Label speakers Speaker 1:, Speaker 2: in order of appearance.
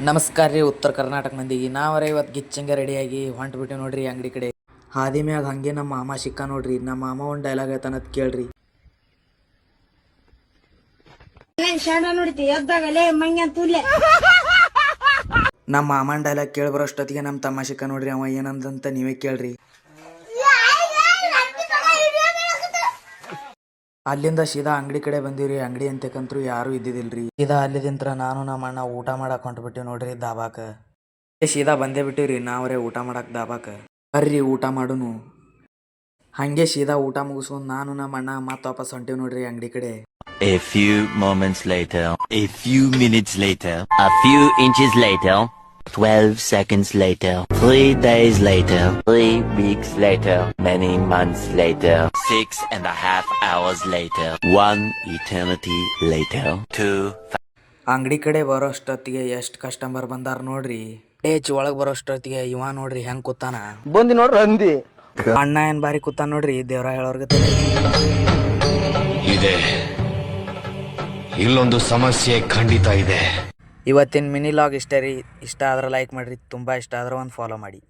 Speaker 1: ನಮಸ್ಕಾರ ರೀ ಉತ್ತರ ಕರ್ನಾಟಕ ಮಂದಿಗೆ. ನಾವರ ಇವತ್ತು ಗಿಚ್ಚಂಗೆ ರೆಡಿಯಾಗಿ ಹೊಂಟ್ಬಿಟ್ಟು ನೋಡ್ರಿ ಅಂಗಡಿ ಕಡೆ. ಹಾದಿ ಮ್ಯಾಗ ಹಂಗೆ ನಮ್ಮ ಮಾಮ ಸಿಕ್ಕ ನೋಡ್ರಿ. ನಮ್ಮ ಮಾಮ ಒಂದು ಡೈಲಾಗ್ ಹೇಳ್ತಾನತ್ ಕೇಳ್ರಿ. ನಮ್ಮ ಮಾಮನ ಡೈಲಾಗ್ ಕೇಳ್ಬರೋಷ್ಟೊತ್ತಿಗೆ ನಮ್ಮ ತಮ್ಮ ಸಿಕ್ಕ ನೋಡ್ರಿ. ಅವ ಏನಂದಂತ ನೀವೇ ಕೇಳ್ರಿ. ಅಲ್ಲಿಂದ ಸೀದಾ ಅಂಗಡಿ ಕಡೆ ಬಂದಿವ್ರಿ. ಅಂಗಡಿ ಅಂತಕಂತ್ರು ಯಾರು ಇದ್ದಿದಿಲ್ರಿ. ಸೀದಾ ಅಲ್ಲಿದಿಂತ್ರ ನಾನು ನಮ್ಮ ಅಣ್ಣ ಊಟ ಮಾಡಕ್ ಹೊಂಟ್ಬಿಟ್ಟಿವಿ ನೋಡ್ರಿ ದಾಬಾಕ. ಸೀದಾ ಬಂದೇ ಬಿಟ್ಟಿವ್ರಿ ನಾವ್ರೆ ಊಟ ಮಾಡಕ್ ದಾಬಾಕ. ಬರ್ರಿ ಊಟ ಮಾಡುನು. ಹಂಗೆ ಸೀದಾ ಊಟ ಮುಗಿಸ್ಕೊಂಡ್ ನಾನು ನಮ್ಮ ಅಣ್ಣ ಮತ್ತ ವಾಪಸ್ ಹೊಂಟಿವ್ ನೋಡ್ರಿ ಅಂಗಡಿ ಕಡೆ.
Speaker 2: A few moments later, a few minutes later, a few inches later, 12 seconds later, 3 days later, 3 weeks later, many months later, 6.5 hours later, 1 eternity later, 2
Speaker 1: ಅಂಗಡಿ ಕಡೆ ಬರೋಷ್ಟೊತ್ತಿಗೆ ಎಷ್ಟು ಕಸ್ಟಮರ್ ಬಂದಾರ ನೋಡ್ರಿ. ಒಳಗ್ ಬರೋಷ್ಟೊತ್ತಿಗೆ ಇವ ನೋಡ್ರಿ ಹೆಂಗ್ ಕೂತಾನ.
Speaker 3: ಬಂದಿ ನೋಡ್ರಿ ಅಂದಿ
Speaker 1: ಅಣ್ಣ ಏನ್ ಬಾರಿ ಕೂತಾನ ನೋಡ್ರಿ. ದೇವ್ರ ಹೇಳೋರ್ಗ
Speaker 4: ಇದೆ. ಇಲ್ಲೊಂದು ಸಮಸ್ಯೆ ಖಂಡಿತ ಇದೆ.
Speaker 1: ಇವತ್ತಿನ ಮಿನಿ ಲಾಗ್ ಇಷ್ಟ ರೀ. ಇಷ್ಟ ಆದ್ರೆ ಲೈಕ್ ಮಾಡ್ರಿ. ತುಂಬಾ ಇಷ್ಟ ಆದ್ರೆ ಒಂದು ಫಾಲೋ ಮಾಡಿ.